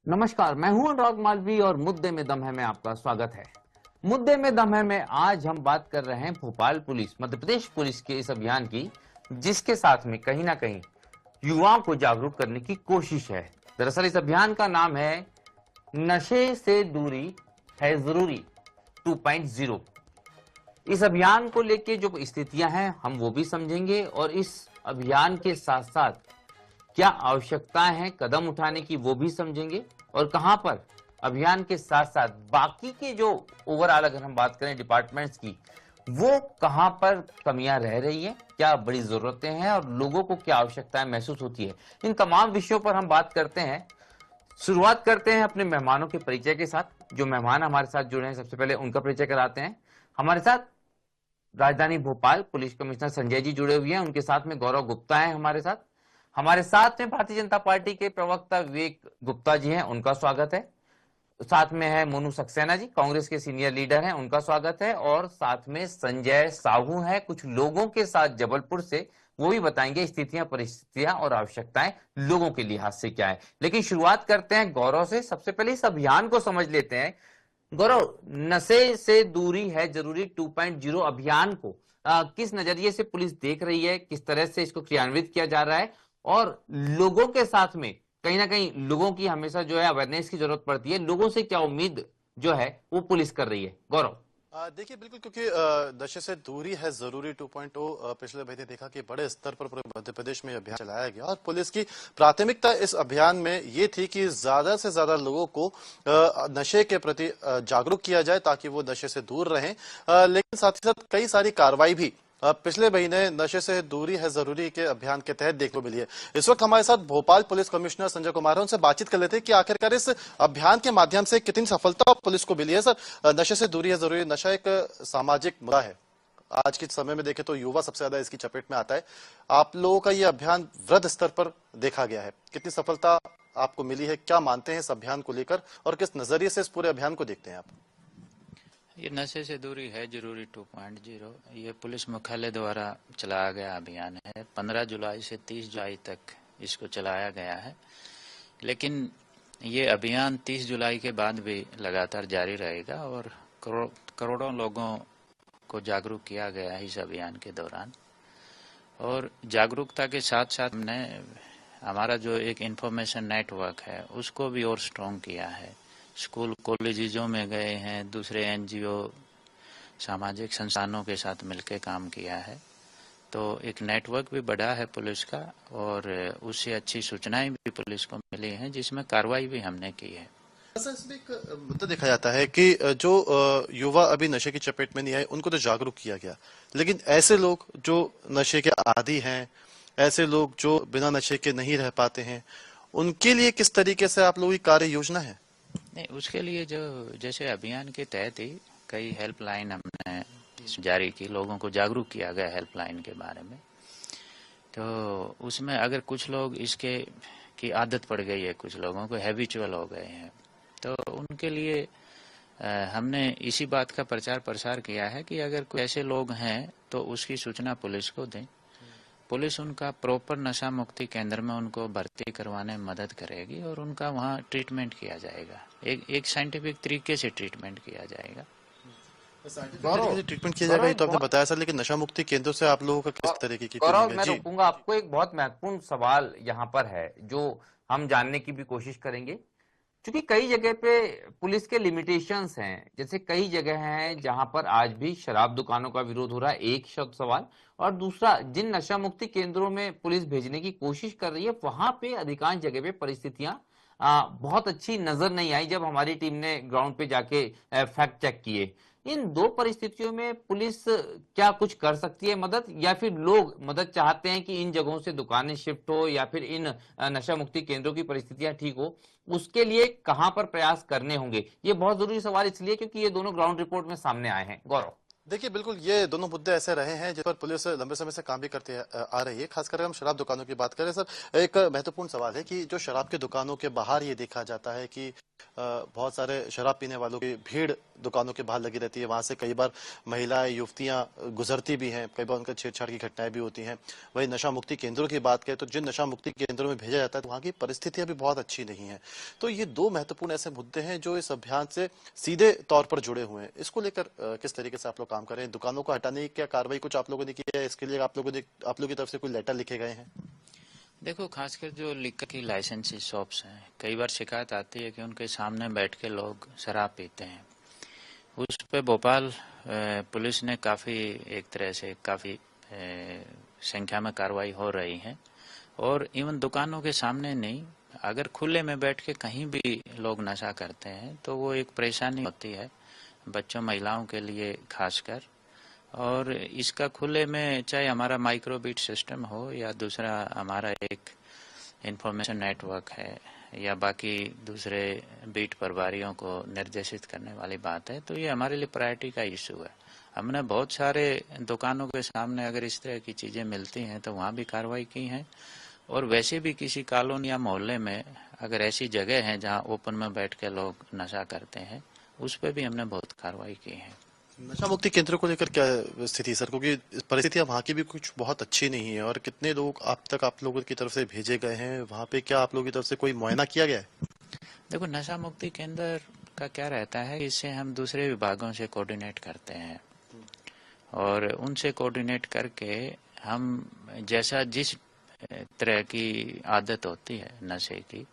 नमस्कार, मैं हूं अनुराग मालवी और मुद्दे में दम है में आपका स्वागत है। मुद्दे में दम है में आज हम बात कर रहे हैं भोपाल पुलिस, मध्य प्रदेश पुलिस के इस अभियान की, जिसके साथ में कहीं ना कहीं युवाओं को जागरूक करने की कोशिश है। दरअसल इस अभियान का नाम है नशे से दूरी है जरूरी 2.0। इस अभियान को लेके जो स्थितियां हैं हम वो भी समझेंगे और इस अभियान के साथ साथ क्या आवश्यकताएं हैं कदम उठाने की वो भी समझेंगे और कहां पर अभियान के साथ साथ बाकी के जो ओवरऑल अगर हम बात करें डिपार्टमेंट्स की, वो कहां पर कमियां रह रही हैं, क्या बड़ी जरूरतें हैं और लोगों को क्या आवश्यकताएं महसूस होती है, इन तमाम विषयों पर हम बात करते हैं। शुरुआत करते हैं अपने मेहमानों के परिचय के साथ। जो मेहमान हमारे साथ जुड़े हैं सबसे पहले उनका परिचय कराते हैं। हमारे साथ राजधानी भोपाल पुलिस कमिश्नर संजय जी जुड़े हुए हैं, उनके साथ में गौरव गुप्ता है हमारे साथ में भारतीय जनता पार्टी के प्रवक्ता विवेक गुप्ता जी हैं, उनका स्वागत है। साथ में है मोनू सक्सेना जी, कांग्रेस के सीनियर लीडर हैं, उनका स्वागत है। और साथ में संजय साहू हैं, कुछ लोगों के साथ जबलपुर से, वो भी बताएंगे स्थितियां परिस्थितियां और आवश्यकताएं लोगों के लिहाज से क्या है। लेकिन शुरुआत करते हैं गौरव से। सबसे पहले इस अभियान को समझ लेते हैं। गौरव, नशे से दूरी है जरूरी 2.0 अभियान को किस नजरिए से पुलिस देख रही है, किस तरह से इसको क्रियान्वित किया जा रहा है और लोगों के साथ में कहीं ना कहीं लोगों की हमेशा जो है अवेयरनेस की जरूरत पड़ती है, लोगों से क्या उम्मीद जो है वो पुलिस कर रही है? गौरव। देखिए बिल्कुल, क्योंकि नशे से दूरी है जरूरी 2.0 पिछले महीने देखा कि बड़े स्तर पर पूरे मध्य प्रदेश में अभियान चलाया गया और पुलिस की प्राथमिकता इस अभियान में ये थी कि ज्यादा से ज्यादा लोगों को नशे के प्रति जागरूक किया जाए ताकि वो नशे से दूर रहें। लेकिन साथ ही साथ कई सारी कार्रवाई भी पिछले महीने नशे से दूरी है जरूरी के अभियान के तहत देखने को मिली है। इस वक्त हमारे साथ भोपाल पुलिस कमिश्नर संजय कुमार हैं, उनसे बातचीत कर लेते हैं कि आखिरकार इस अभियान के माध्यम से कितनी सफलता पुलिस को मिली है। सर, नशे से दूरी है जरूरी, नशा एक सामाजिक मुद्दा है, आज के समय में देखें तो युवा सबसे ज्यादा इसकी चपेट में आता है। आप लोगों का ये अभियान वृहद स्तर पर देखा गया है, कितनी सफलता आपको मिली है, क्या मानते हैं इस अभियान को लेकर और किस नजरिए से इस पूरे अभियान को देखते हैं आप? ये नशे से दूरी है जरूरी 2.0 ये पुलिस मुख्यालय द्वारा चलाया गया अभियान है। 15 जुलाई से 30 जुलाई तक इसको चलाया गया है, लेकिन ये अभियान 30 जुलाई के बाद भी लगातार जारी रहेगा और करोड़ों लोगों को जागरूक किया गया है इस अभियान के दौरान। और जागरूकता के साथ साथ हमने हमारा जो एक इंफॉर्मेशन नेटवर्क है उसको भी और स्ट्रॉन्ग किया है। स्कूल कॉलेजों में गए हैं, दूसरे एनजीओ सामाजिक संस्थानों के साथ मिलकर काम किया है, तो एक नेटवर्क भी बढ़ा है पुलिस का और उससे अच्छी सूचनाएं भी पुलिस को मिली हैं जिसमें कार्रवाई भी हमने की है। इसमें एक मुद्दा देखा जाता है कि जो युवा अभी नशे की चपेट में नहीं आए उनको तो जागरूक किया गया, लेकिन ऐसे लोग जो नशे के आदी हैं, ऐसे लोग जो बिना नशे के नहीं रह पाते हैं, उनके लिए किस तरीके से आप लोगों की कार्य योजना है? नहीं, उसके लिए जो जैसे अभियान के तहत ही कई हेल्पलाइन हमने जारी की, लोगों को जागरूक किया गया हेल्पलाइन के बारे में। तो उसमें अगर कुछ लोग इसके की आदत पड़ गई है, कुछ लोगों को हैबिचुअल हो गए हैं, तो उनके लिए हमने इसी बात का प्रचार प्रसार किया है कि अगर कोई ऐसे लोग हैं तो उसकी सूचना पुलिस को दें। पुलिस उनका प्रॉपर नशा मुक्ति केंद्र में उनको भर्ती करवाने में मदद करेगी और उनका वहाँ ट्रीटमेंट किया जाएगा, एक साइंटिफिक तरीके से ट्रीटमेंट किया जाएगा। ट्रीटमेंट किया जाएगा ये तो आपने बताया सर, लेकिन नशा मुक्ति केंद्र से आप लोगों का किस तरीके की? गौरव, मैं रोकूंगा आपको, एक बहुत महत्वपूर्ण सवाल यहाँ पर है जो हम जानने की भी कोशिश करेंगे। क्योंकि कई जगह पे पुलिस के लिमिटेशंस हैं, जैसे कई जगह हैं जहां पर आज भी शराब दुकानों का विरोध हो रहा है, एक शब्द सवाल। और दूसरा, जिन नशा मुक्ति केंद्रों में पुलिस भेजने की कोशिश कर रही है वहां पे अधिकांश जगह पे परिस्थितियां बहुत अच्छी नजर नहीं आई जब हमारी टीम ने ग्राउंड पे जाके फैक्ट चेक किए। इन दो परिस्थितियों में पुलिस क्या कुछ कर सकती है मदद, या फिर लोग मदद चाहते हैं कि इन जगहों से दुकानें शिफ्ट हो या फिर इन नशा मुक्ति केंद्रों की परिस्थितियां ठीक हो, उसके लिए कहां पर प्रयास करने होंगे? ये बहुत जरूरी सवाल इसलिए क्योंकि ये दोनों ग्राउंड रिपोर्ट में सामने आए हैं। गौरव, देखिए बिल्कुल, ये दोनों मुद्दे ऐसे रहे हैं जिस पर पुलिस लंबे समय से काम भी करती आ रही है। खासकर हम शराब दुकानों की बात करें सर, एक महत्वपूर्ण सवाल है कि जो शराब की दुकानों के बाहर ये देखा जाता है कि बहुत सारे शराब पीने वालों की भीड़ दुकानों के बाहर लगी रहती है। वहां से कई बार महिलाएं, युवतियां गुजरती भी हैं, कई बार उनका छेड़छाड़ की घटनाएं भी होती हैं। वही नशा मुक्ति केंद्रों की बात करें तो जिन नशा मुक्ति केंद्रों में भेजा जाता है तो वहां की परिस्थितियां भी बहुत अच्छी नहीं है। तो ये दो महत्वपूर्ण ऐसे मुद्दे हैं जो इस अभियान से सीधे तौर पर जुड़े हुए हैं। इसको लेकर किस तरीके से आप लोग काम कर रहे हैं? दुकानों को हटाने की क्या कार्रवाई कुछ आप लोगों ने की है? इसके लिए आप लोगों की तरफ से कोई लेटर लिखे गए हैं? देखो, खासकर जो लिकर की लाइसेंसी शॉप्स हैं, कई बार शिकायत आती है कि उनके सामने बैठ के लोग शराब पीते हैं। उस पे भोपाल पुलिस ने काफ़ी संख्या में कार्रवाई हो रही है। और इवन दुकानों के सामने नहीं, अगर खुले में बैठ के कहीं भी लोग नशा करते हैं तो वो एक परेशानी होती है बच्चों महिलाओं के लिए खासकर। और इसका खुले में, चाहे हमारा माइक्रोबीट सिस्टम हो या दूसरा हमारा एक इंफॉर्मेशन नेटवर्क है या बाकी दूसरे बीट प्रभारियों को निर्देशित करने वाली बात है, तो ये हमारे लिए प्रायोरिटी का इशू है। हमने बहुत सारे दुकानों के सामने अगर इस तरह की चीज़ें मिलती हैं तो वहाँ भी कार्रवाई की है। और वैसे भी किसी कॉलोनी या मोहल्ले में अगर ऐसी जगह है जहाँ ओपन में बैठ के लोग नशा करते हैं, उस पर भी हमने बहुत कार्रवाई की है। नशा मुक्ति केंद्र को लेकर क्या स्थिति सर? क्योंकि परिस्थितियां वहाँ की भी कुछ बहुत अच्छी नहीं है। और कितने लोग आप लोगों की तरफ से भेजे गए हैं वहाँ पे? क्या आप लोगों की तरफ से कोई मुआयना किया गया है? देखो, नशा मुक्ति केंद्र का क्या रहता है, इससे हम दूसरे विभागों से कोऑर्डिनेट करते हैं और उनसे कोऑर्डिनेट करके हम जैसा जिस तरह की आदत होती है नशे की,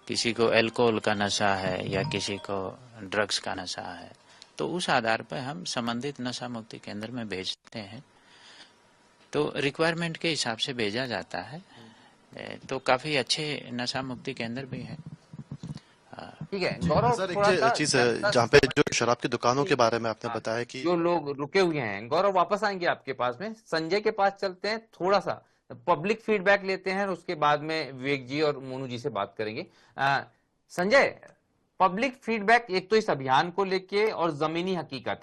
किसी को अल्कोहल का नशा है या किसी को ड्रग्स का नशा है, तो उस आधार पर हम संबंधित नशा मुक्ति केंद्र में भेजते हैं। तो रिक्वायरमेंट के हिसाब से भेजा जाता है। तो काफी अच्छे नशा मुक्ति केंद्र भी हैं। ठीक है गौरव, सर थोड़ा सा एक चीज है जहाँ पे जो शराब की दुकानों के बारे में आपने बताया कि जो लोग रुके हुए हैं, गौरव वापस आएंगे आपके पास में। संजय के पास चलते हैं, थोड़ा सा पब्लिक फीडबैक लेते हैं, उसके बाद में विवेक जी और मोनू जी से बात करेंगे। संजय, पब्लिक फीडबैक एक तो इस अभियान को लेके और जमीनी हकीकत,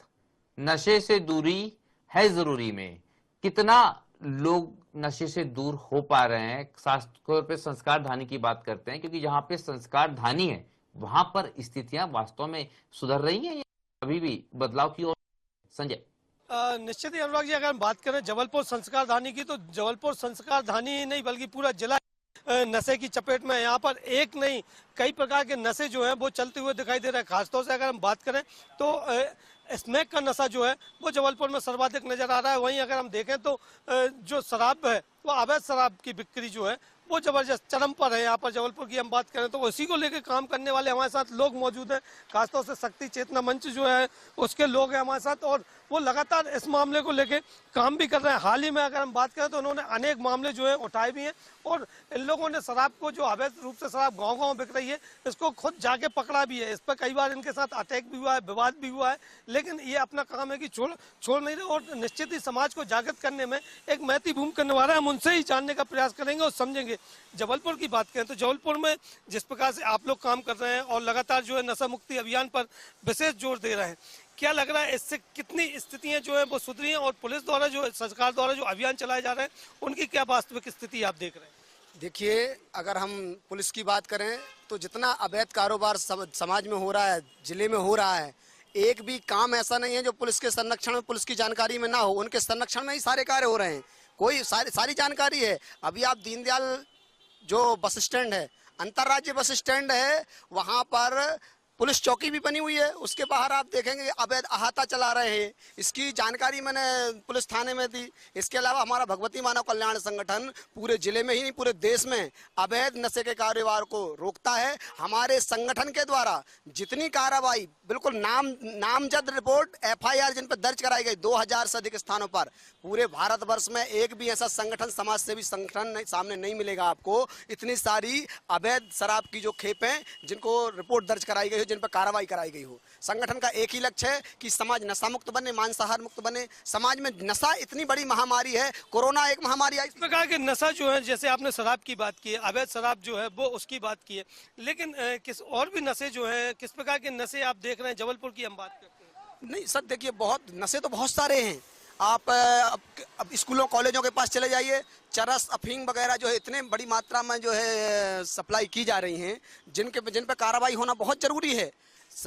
नशे से दूरी है जरूरी में कितना लोग नशे से दूर हो पा रहे हैं? खासतौर पे संस्कार धानी की बात करते हैं, क्योंकि जहां पे संस्कार धानी है वहां पर स्थितियां वास्तव में सुधर रही हैं या अभी भी बदलाव की ओर? संजय। निश्चित ही अनुराग जी, अगर हम बात करें जबलपुर संस्कार धानी की, तो जबलपुर संस्कार धानी ही नहीं बल्कि पूरा जिला नशे की चपेट में। यहाँ पर एक नहीं कई प्रकार के नशे जो हैं वो चलते हुए दिखाई दे रहे हैं। खासतौर से अगर हम बात करें तो स्मैक का नशा जो है वो जबलपुर में सर्वाधिक नजर आ रहा है। वहीं अगर हम देखें तो जो शराब है वो अवैध शराब की बिक्री जो है वो जबरदस्त चरम पर है। यहाँ पर जबलपुर की हम बात करें तो उसी को लेकर काम करने वाले हमारे साथ लोग मौजूद हैं। खासतौर से शक्ति चेतना मंच जो है उसके लोग हैं हमारे साथ और वो लगातार इस मामले को लेकर काम भी कर रहे हैं। हाल ही में अगर हम बात करें तो उन्होंने अनेक मामले जो है उठाए भी हैं और इन लोगों ने शराब को, जो अवैध रूप से शराब गाँव बिक रही है, इसको खुद जाके पकड़ा भी है। इस पर कई बार इनके साथ अटैक भी हुआ है, विवाद भी हुआ है, लेकिन ये अपना काम है कि छोड़ नहीं रहे और निश्चित ही समाज को जागृत करने में एक महती भूमिका निभा रहे हैं। हम उनसे ही जानने का प्रयास करेंगे और समझेंगे। जबलपुर की बात करें तो जबलपुर में जिस प्रकार से आप लोग काम कर रहे हैं और लगातार जो है नशा मुक्ति अभियान पर विशेष जोर दे रहे हैं, क्या लग रहा है इससे कितनी स्थितियां जो है वो सुधरी हैं और पुलिस द्वारा, जो सरकार द्वारा जो अभियान चलाए जा रहे हैं, उनकी क्या वास्तविक स्थिति आप देख रहे हैं? देखिए, अगर हम पुलिस की बात करें तो जितना अवैध कारोबार समाज में हो रहा है, जिले में हो रहा है, एक भी काम ऐसा नहीं है जो पुलिस के संरक्षण में, पुलिस की जानकारी में ना हो। उनके संरक्षण में ही सारे कार्य हो रहे हैं। कोई सारी जानकारी है। अभी आप दीनदयाल जो बस स्टैंड है, अंतर्राज्यीय बस स्टैंड है, वहां पर पुलिस चौकी भी बनी हुई है। उसके बाहर आप देखेंगे अवैध अहाता चला रहे हैं। इसकी जानकारी मैंने पुलिस थाने में दी। इसके अलावा हमारा भगवती मानव कल्याण संगठन पूरे जिले में ही नहीं पूरे देश में अवैध नशे के कारोबार को रोकता है। हमारे संगठन के द्वारा जितनी कार्रवाई, बिल्कुल नामजद रिपोर्ट, FIR जिन पर दर्ज कराई गई 2000 से अधिक स्थानों पर, पूरे भारतवर्ष में एक भी ऐसा संगठन, समाज सेवी संगठन सामने नहीं मिलेगा आपको। इतनी सारी अवैध शराब की जो खेपें जिनको रिपोर्ट दर्ज कराई गई, जिन पर कार्रवाई कराई गई हो। संगठन का एक ही लक्ष्य है कि समाज नशा मुक्त बने, मांसाहार मुक्त बने। समाज में नशा इतनी बड़ी महामारी है, कोरोना एक महामारी आई। इस प्रकार के नशा जो है, जैसे आपने शराब की बात की है, अवैध शराब जो है वो उसकी बात की है, लेकिन किस और भी नशे जो है, किस प्रकार के नशे आप देख रहे हैं जबलपुर की हम बात करते हैं? नहीं सर, देखिए, बहुत नशे तो बहुत सारे हैं। आप अब स्कूलों कॉलेजों के पास चले जाइए, चरस अफीम वगैरह जो है इतने बड़ी मात्रा में जो है सप्लाई की जा रही हैं, जिन पे कार्रवाई होना बहुत जरूरी है।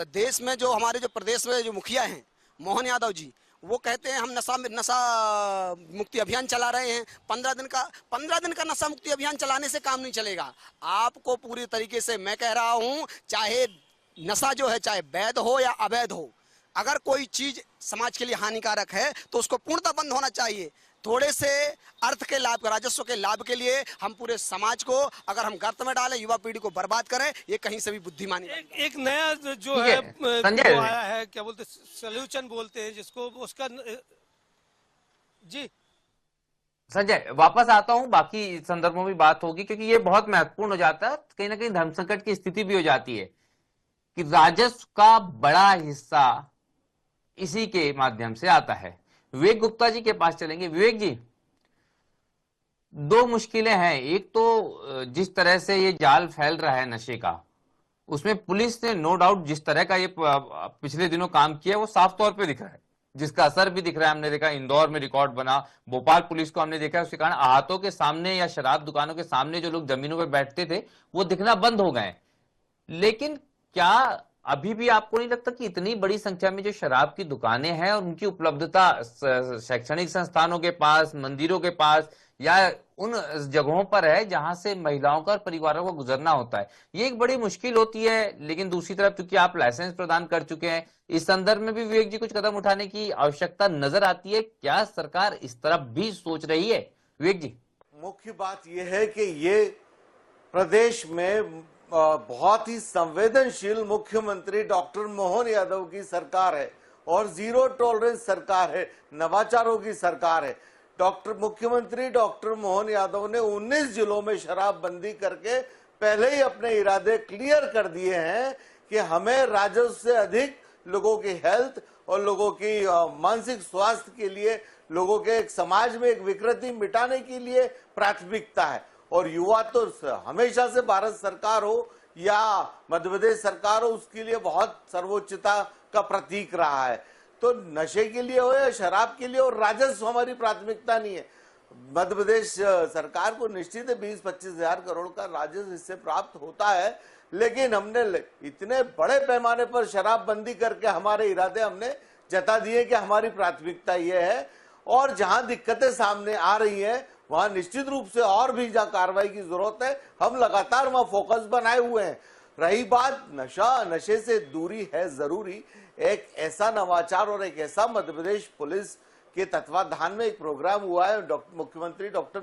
देश में जो हमारे जो प्रदेश में जो मुखिया हैं मोहन यादव जी, वो कहते हैं हम नशा मुक्ति अभियान चला रहे हैं। 15 दिन का नशा मुक्ति अभियान चलाने से काम नहीं चलेगा। आपको पूरी तरीके से मैं कह रहा हूं, चाहे नशा जो है चाहे वैध हो या अवैध हो, अगर कोई चीज समाज के लिए हानिकारक है तो उसको पूर्णतः बंद होना चाहिए। थोड़े से अर्थ के लाभ, राजस्व के लाभ के लिए हम पूरे समाज को अगर हम गर्त में डालें, युवा पीढ़ी को बर्बाद करें, ये कहीं से भी बुद्धिमानी एक नया जो है जो आया है, क्या बोलते सोल्यूशन बोलते हैं जिसको, उसका जी संजय वापस आता हूं, बाकी संदर्भों में बात होगी क्योंकि ये बहुत महत्वपूर्ण हो जाता है। कहीं ना कहीं धर्म संकट की स्थिति भी हो जाती है कि राजस्व का बड़ा हिस्सा इसी के माध्यम से आता है। विवेक गुप्ता जी के पास चलेंगे। विवेक जी, दो मुश्किलें हैं। एक तो जिस तरह से ये जाल फैल रहा है नशे का, उसमें पुलिस ने नो डाउट जिस तरह का ये पिछले दिनों काम किया वो साफ तौर पे दिख रहा है, जिसका असर भी दिख रहा है। हमने देखा इंदौर में रिकॉर्ड बना, भोपाल पुलिस को हमने देखा, उसके कारण आहतों के सामने या शराब दुकानों के सामने जो लोग जमीनों पर बैठते थे वो दिखना बंद हो गए। लेकिन क्या अभी भी आपको नहीं लगता कि इतनी बड़ी संख्या में जो शराब की दुकानें हैं और उनकी उपलब्धता शैक्षणिक संस्थानों के पास, मंदिरों के पास या उन जगहों पर है जहां से महिलाओं का और परिवारों को गुजरना होता है, ये एक बड़ी मुश्किल होती है। लेकिन दूसरी तरफ क्योंकि आप लाइसेंस प्रदान कर चुके हैं, इस संदर्भ में भी विवेक जी कुछ कदम उठाने की आवश्यकता नजर आती है। क्या सरकार इस तरफ भी सोच रही है? विवेक जी, मुख्य बात यह है कि ये प्रदेश में बहुत ही संवेदनशील मुख्यमंत्री डॉक्टर मोहन यादव की सरकार है और जीरो टॉलरेंस सरकार है, नवाचारों की सरकार है। मुख्यमंत्री डॉक्टर मोहन यादव ने 19 जिलों में शराबबंदी करके पहले ही अपने इरादे क्लियर कर दिए हैं कि हमें राजस्व से अधिक लोगों की हेल्थ और लोगों की मानसिक स्वास्थ्य के लिए, लोगों के एक समाज में एक विकृति मिटाने के लिए प्राथमिकता है। और युवा तो हमेशा से भारत सरकार हो या मध्य प्रदेश सरकार हो, उसके लिए बहुत सर्वोच्चता का प्रतीक रहा है। तो नशे के लिए हो या शराब के लिए हो, राजस्व हमारी प्राथमिकता नहीं है। मध्य प्रदेश सरकार को निश्चित है 20-25 हजार करोड़ का राजस्व इससे प्राप्त होता है, लेकिन हमने इतने बड़े पैमाने पर शराबबंदी करके हमारे इरादे हमने जता दिए कि हमारी प्राथमिकता यह है। और जहां दिक्कतें सामने आ रही हैं वहां निश्चित रूप से और भी कार्रवाई की जरूरत है। हम लगातार वहां फोकस बनाए हुए हैं। रही बात नशे से दूरी है जरूरी, एक ऐसा नवाचार और एक ऐसा मध्य प्रदेश पुलिस के तत्वाधान में एक प्रोग्राम हुआ है। मुख्यमंत्री डॉक्टर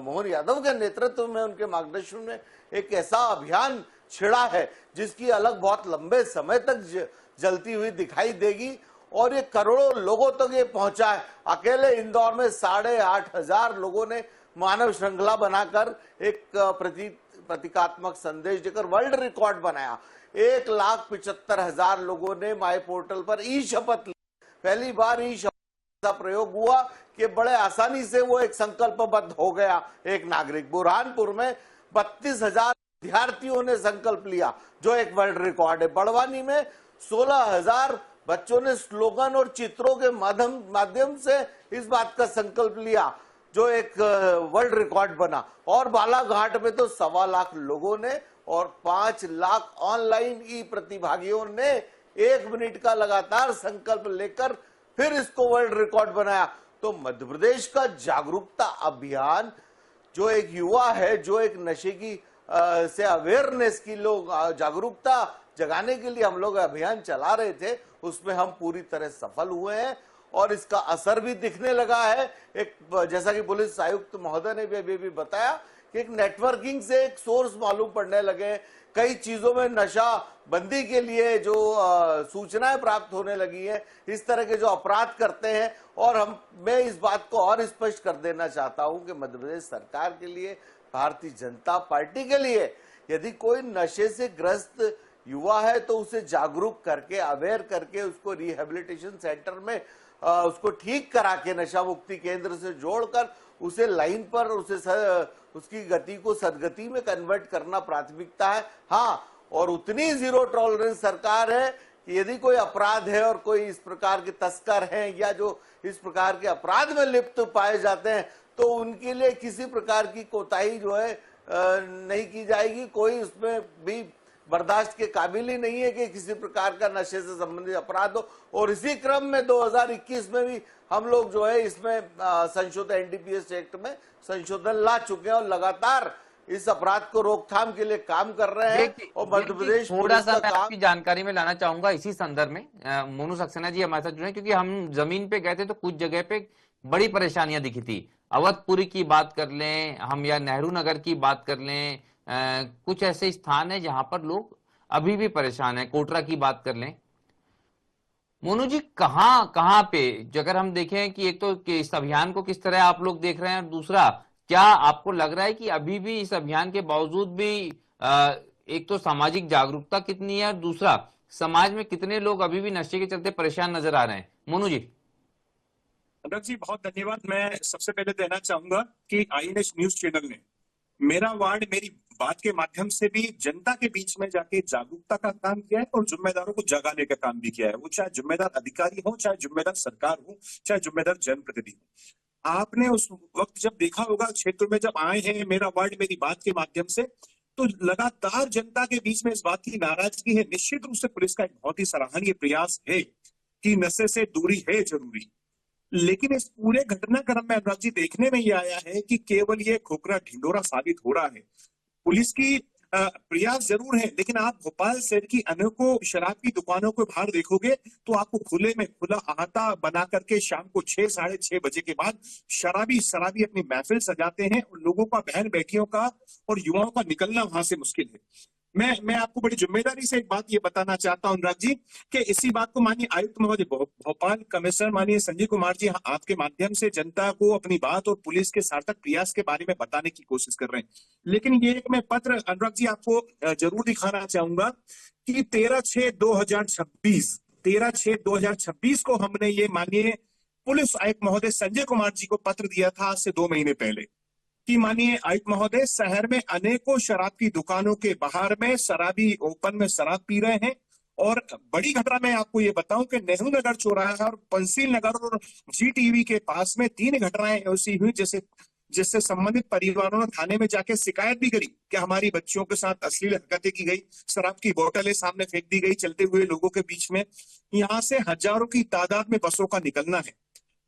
मोहन यादव के नेतृत्व में, उनके मार्गदर्शन में एक ऐसा अभियान छिड़ा है जिसकी अलग बहुत लंबे समय तक जलती हुई दिखाई देगी और ये करोड़ों लोगों तक ये पहुंचा है। अकेले इंदौर में 8,500 लोगों ने मानव श्रृंखला बनाकर एक प्रतीकात्मक संदेश देकर वर्ल्ड रिकॉर्ड बनाया। 1,75,000 लोगों ने माई पोर्टल पर ई शपथ ली। पहली बार ई शपथ का प्रयोग हुआ कि बड़े आसानी से वो एक संकल्पबद्ध हो गया एक नागरिक। बुरहानपुर में 32,000 विद्यार्थियों ने संकल्प लिया, जो एक वर्ल्ड रिकॉर्ड है। बड़वानी में 16,000 बच्चों ने स्लोगन और चित्रों के माध्यम से इस बात का संकल्प लिया, जो एक वर्ल्ड रिकॉर्ड बना। और बालाघाट में तो 1.25 लाख लोगों ने और 5 लाख ऑनलाइन ई प्रतिभागियों ने 1 मिनट का लगातार संकल्प लेकर फिर इसको वर्ल्ड रिकॉर्ड बनाया। तो मध्य प्रदेश का जागरूकता अभियान, जो एक युवा है, जो एक नशे की से अवेयरनेस की लोग जागरूकता जगाने के लिए हम लोग अभियान चला रहे थे, उसमें हम पूरी तरह सफल हुए हैं और इसका असर भी दिखने लगा है। एक जैसा कि पुलिस आयुक्त महोदय ने भी अभी बताया कि एक नेटवर्किंग से एक सोर्स मालूम पड़ने लगे। कई चीजों में नशा बंदी के लिए जो सूचनाएं प्राप्त होने लगी है, इस तरह के जो अपराध करते हैं। और मैं इस बात को और स्पष्ट कर देना चाहता हूं कि मध्य प्रदेश सरकार के लिए, भारतीय जनता पार्टी के लिए, यदि कोई नशे से ग्रस्त युवा है तो उसे जागरूक करके, अवेयर करके, उसको रिहेबिलिटेशन सेंटर में उसको ठीक करा के, नशा मुक्ति केंद्र से जोड़कर उसे लाइन पर, उसकी गति को सदगति में कन्वर्ट करना प्राथमिकता है। हाँ, और उतनी जीरो टॉलरेंस सरकार है कि यदि कोई अपराध है और कोई इस प्रकार के तस्कर हैं या जो इस प्रकार के अपराध में लिप्त पाए जाते हैं तो उनके लिए किसी प्रकार की कोताही जो है नहीं की जाएगी। कोई उसमें भी बर्दाश्त के काबिल ही नहीं है कि किसी प्रकार का नशे से संबंधित अपराध हो। और इसी क्रम में 2021 में भी हम लोग जो है इसमें संशोधन एनडीपीएस एक्ट में संशोधन ला चुके हैं और लगातार इस अपराध को रोकथाम के लिए काम कर रहे हैं। और मध्य प्रदेश थोड़ा सा मैं आपकी जानकारी में लाना चाहूंगा इसी संदर्भ में। मोनू सक्सेना जी हमारे साथ जुड़े, क्योंकि हम जमीन पे गए थे तो कुछ जगह पे बड़ी परेशानियां दिखी थी। अवधपुरी की बात कर लें हम या नेहरू नगर की बात कर लें, कुछ ऐसे स्थान है जहां पर लोग अभी भी परेशान हैं। कोटरा की बात कर लें। मोनू जी कहां पे अगर हम देखें कि एक तो कि इस अभियान को किस तरह आप लोग देख रहे हैं, और दूसरा क्या आपको लग रहा है कि अभी भी इस अभियान के बावजूद भी एक तो सामाजिक जागरूकता कितनी है और दूसरा समाज में कितने लोग अभी भी नशे के चलते परेशान नजर आ रहे हैं? मोनू जी। अनुराग जी बहुत धन्यवाद। मैं सबसे पहले देना चाहूंगा कि आईएनएच न्यूज चैनल ने मेरा वार्ड मेरी बात के माध्यम से भी जनता के बीच में जाके जागरूकता का काम किया है और जिम्मेदारों को जगाने का काम भी किया है। वो चाहे जिम्मेदार अधिकारी हो, चाहे जिम्मेदार सरकार हो, चाहे जिम्मेदार जनप्रतिनिधि हो। आपने उस वक्त जब देखा होगा क्षेत्र में जब आए हैं मेरा वार्ड मेरी बात के माध्यम से, तो लगातार जनता के बीच में इस बात की नाराजगी है। निश्चित रूप से पुलिस का एक बहुत ही सराहनीय प्रयास है कि नशे से दूरी है जरूरी, लेकिन इस पूरे घटनाक्रम में अनुराग जी देखने में ये आया है कि केवल ये खोखरा ढिंडोरा साबित हो रहा है। पुलिस की प्रयास जरूर है, लेकिन आप भोपाल शहर की अनेकों शराब की दुकानों को बाहर देखोगे तो आपको खुले में खुला अहाता बना करके शाम को 6 साढ़े 6 बजे के बाद शराबी अपनी महफिल सजाते हैं और लोगों का, बहन बेटियों का और युवाओं का निकलना वहां से मुश्किल है। मैं आपको बड़ी जिम्मेदारी से एक बात ये बताना चाहता हूं अनुराग जी कि इसी बात को माननीय आयुक्त महोदय भोपाल कमिश्नर माननीय संजय कुमार जी आपके माध्यम से जनता को अपनी बात और पुलिस के सार्थक प्रयास के बारे में बताने की कोशिश कर रहे हैं। लेकिन ये एक मैं पत्र अनुराग जी आपको जरूर दिखाना चाहूंगा कि 13/6/2026 को हमने ये माननीय पुलिस आयुक्त महोदय संजय कुमार जी को पत्र दिया था आज से 2 महीने पहले कि माननीय आयुक्त महोदय शहर में अनेकों शराब की दुकानों के बाहर में शराबी ओपन में शराब पी रहे हैं। और बड़ी घटना मैं आपको ये बताऊं कि नेहरू नगर चौराहा और पंसील नगर और जीटीवी के पास में 3 घटनाएं ऐसी हुई जिससे संबंधित परिवारों ने थाने में जाके शिकायत भी करी कि हमारी बच्चियों के साथ अश्लील हरकतें की गई, शराब की बोतलें सामने फेंक दी गई चलते हुए लोगों के बीच में। यहाँ से हजारों की तादाद में बसों का निकलना है।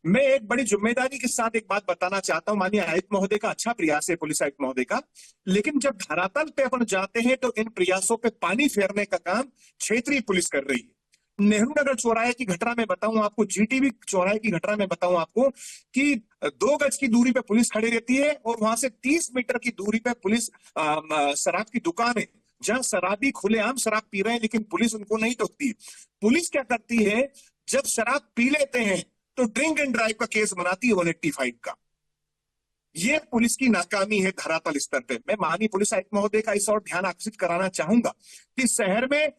मैं एक बड़ी जिम्मेदारी के साथ एक बात बताना चाहता हूं, माननीय आयुक्त महोदय का अच्छा प्रयास है, पुलिस आयुक्त महोदय का, लेकिन जब धरातल पे अपन जाते हैं तो इन प्रयासों पे पानी फेरने का काम क्षेत्रीय पुलिस कर रही है। नेहरू नगर चौराहे की घटना में बताऊं आपको, जीटीवी चौराहे की घटना में बताऊं आपको कि 2 गज की दूरी पे पुलिस खड़ी रहती है और वहां से 30 मीटर की दूरी पे पुलिस शराब की दुकान है जहां शराबी खुलेआम शराब पी रहे हैं, लेकिन पुलिस उनको नहीं टोकती। पुलिस क्या करती है, जब शराब पी लेते हैं तो ड्रिंक एंड ड्राइव का केस बनाती है 185 का। ये पुलिस की नाकामी है धरातल स्तर पे। मैं माननीय पुलिस आयुक्त महोदय का इस और ध्यान आकर्षित कराना चाहूंगा कि शहर में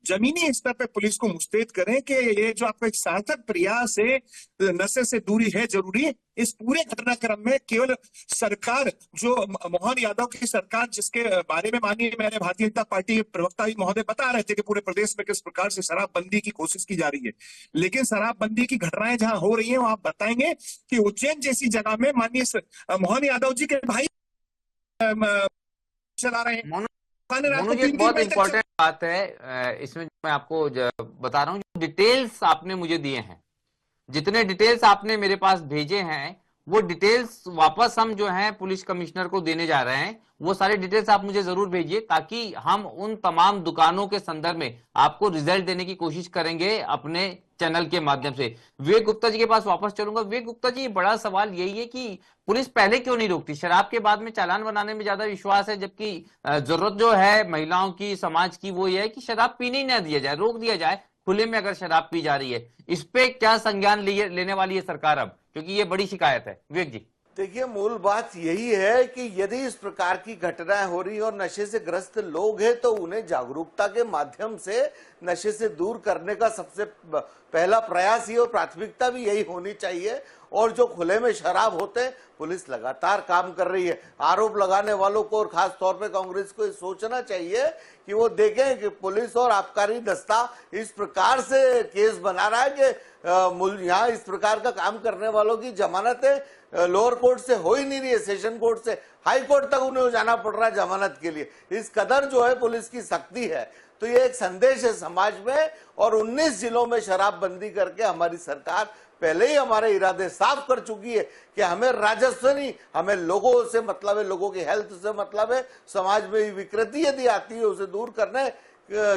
जमीनी स्तर पे पुलिस को मुस्तैद करें कि ये जो आपका एक सार्थक प्रयास है नशे से दूरी है जरूरी, इस पूरे घटनाक्रम में केवल सरकार जो मोहन यादव की सरकार जिसके बारे में माननीय मेरे भारतीय जनता पार्टी के प्रवक्ता महोदय बता रहे थे कि पूरे प्रदेश में किस प्रकार से शराबबंदी की कोशिश की जा रही है, लेकिन शराबबंदी की घटनाएं जहां हो रही हैं वहां आप बताएंगे कि उज्जैन जैसी जगह में माननीय मोहन यादव जी के भाई चला रहे हैं। बहुत इंपॉर्टेंट बात है इसमें मैं आपको बता रहा हूँ, जो डिटेल्स आपने मुझे दिए हैं, जितने डिटेल्स आपने मेरे पास भेजे हैं वो डिटेल्स वापस हम जो है पुलिस कमिश्नर को देने जा रहे हैं। वो सारे डिटेल्स आप मुझे जरूर भेजिए ताकि हम उन तमाम दुकानों के संदर्भ में आपको रिजल्ट देने की कोशिश करेंगे अपने चैनल के माध्यम से। विवेक गुप्ता जी के पास वापस चलूंगा। विवेक गुप्ता जी, बड़ा सवाल यही है कि पुलिस पहले क्यों नहीं रोकती? शराब के बाद में चालान बनाने में ज्यादा विश्वास है, जबकि जरूरत जो है महिलाओं की, समाज की, वो ये है कि शराब पीने ही ना दिया जाए, रोक दिया जाए खुले में अगर शराब पी जा रही है। इस पे क्या संज्ञान लेने वाली है सरकार अब, क्योंकि ये बड़ी शिकायत है? विवेक जी। देखिए, मूल बात यही है कि यदि इस प्रकार की घटनाएं हो रही और नशे से ग्रस्त लोग हैं तो उन्हें जागरूकता के माध्यम से नशे से दूर करने का सबसे पहला प्रयास ही और प्राथमिकता भी यही होनी चाहिए। और जो खुले में शराब होते, पुलिस लगातार काम कर रही है। आरोप लगाने वालों को और खास तौर पे कांग्रेस को सोचना चाहिए कि वो देखें कि पुलिस और आबकारी दस्ता इस प्रकार से केस बना रहा है कि यहाँ इस प्रकार का काम करने वालों की जमानतें लोअर कोर्ट से हो ही नहीं रही है, सेशन कोर्ट से हाई कोर्ट तक उन्हें जाना पड़ रहा है जमानत के लिए। इस कदर जो है पुलिस की सख्ती है। तो ये एक संदेश है समाज में, और 19 जिलों में शराबबंदी करके हमारी सरकार पहले ही हमारे इरादे साफ कर चुकी है कि हमें राजस्व नहीं, हमें लोगों से मतलब है, लोगों की हेल्थ से मतलब है। समाज में विकृति यदि आती है उसे दूर करने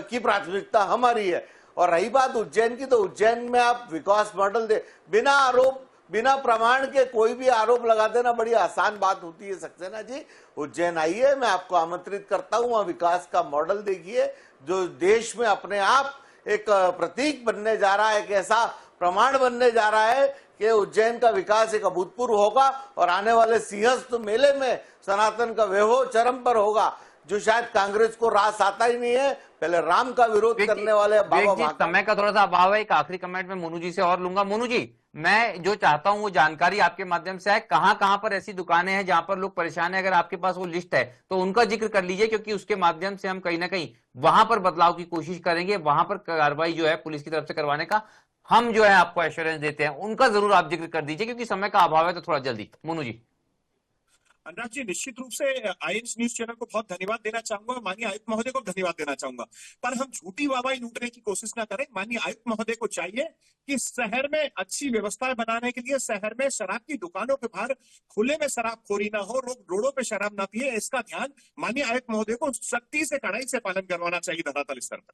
की प्राथमिकता हमारी है। और रही बात उज्जैन की, तो उज्जैन में आप विकास मॉडल दे, बिना आरोप बिना प्रमाण के कोई भी आरोप लगा देना बड़ी आसान बात होती है। सक्सेना जी उज्जैन आइए, मैं आपको आमंत्रित करता हूं। वहां विकास का मॉडल देखिए जो देश में अपने आप एक प्रतीक बनने जा रहा है, एक ऐसा प्रमाण बनने जा रहा है कि उज्जैन का विकास एक अभूतपूर्व होगा। और आने वाले सिंहस्थ मेले में सनातन का वैभव चरम पर होगा, जो शायद कांग्रेस को रास आता ही नहीं है। पहले राम का विरोध करने वाले बाबा। समय का थोड़ा सा अभाव है, एक आखिरी कमेंट में मोनू जी से और लूंगा। मोनू जी, मैं जो चाहता हूं वो जानकारी आपके माध्यम से है, कहां कहां पर ऐसी दुकानें हैं जहां पर लोग परेशान है। अगर आपके पास वो लिस्ट है तो उनका जिक्र कर लीजिए, क्योंकि उसके माध्यम से हम कहीं ना कहीं वहां पर बदलाव की कोशिश करेंगे। वहां पर कार्रवाई जो है पुलिस की तरफ से करवाने का हम जो है आपको एश्योरेंस देते हैं, उनका जरूर आप जिक्र कर दीजिए, क्योंकि समय का अभाव है। तो थोड़ा जल्दी मोनू जी। अनुराग जी, निश्चित रूप से आईएनएस न्यूज चैनल को बहुत धन्यवाद देना चाहूंगा, माननीय आयुक्त महोदय को धन्यवाद देना चाहूंगा। पर हम झूठी वाहवाही लूटने की कोशिश ना करें। माननीय आयुक्त महोदय को चाहिए कि शहर में अच्छी व्यवस्थाएं बनाने के लिए शहर में शराब की दुकानों के बाहर खुले में शराबखोरी ना हो, लोग रोडों पे शराब ना पिए, इसका ध्यान माननीय आयुक्त महोदय को सख्ती से, कड़ाई से पालन करवाना चाहिए धरातल स्तर पर।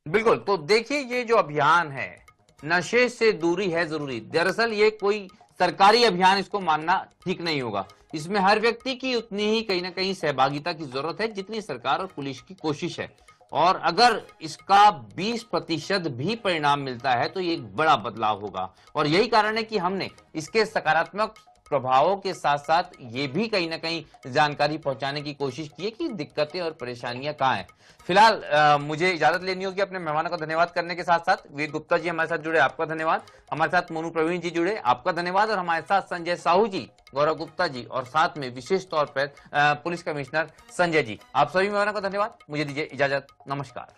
बिल्कुल। तो देखिए, ये जो अभियान है नशे से दूरी है जरूरी, दरअसल ये कोई सरकारी अभियान इसको मानना ठीक नहीं होगा। इसमें हर व्यक्ति की उतनी ही कहीं ना कहीं सहभागिता की जरूरत है जितनी सरकार और पुलिस की कोशिश है। और अगर इसका 20% भी परिणाम मिलता है तो ये एक बड़ा बदलाव होगा। और यही कारण है कि हमने इसके सकारात्मक प्रभावों के साथ साथ ये भी कहीं ना कहीं जानकारी पहुंचाने की कोशिश की है कि दिक्कतें और परेशानियां कहां हैं। फिलहाल मुझे इजाजत लेनी होगी। अपने मेहमानों का धन्यवाद करने के साथ साथ वीर गुप्ता जी हमारे साथ जुड़े, आपका धन्यवाद। हमारे साथ मोनू प्रवीण जी जुड़े, आपका धन्यवाद। और हमारे साथ संजय साहू जी, गौरव गुप्ता जी और साथ में विशेष तौर पर पुलिस कमिश्नर संजय जी, आप सभी मेहमानों का धन्यवाद। मुझे दीजिए इजाजत, नमस्कार।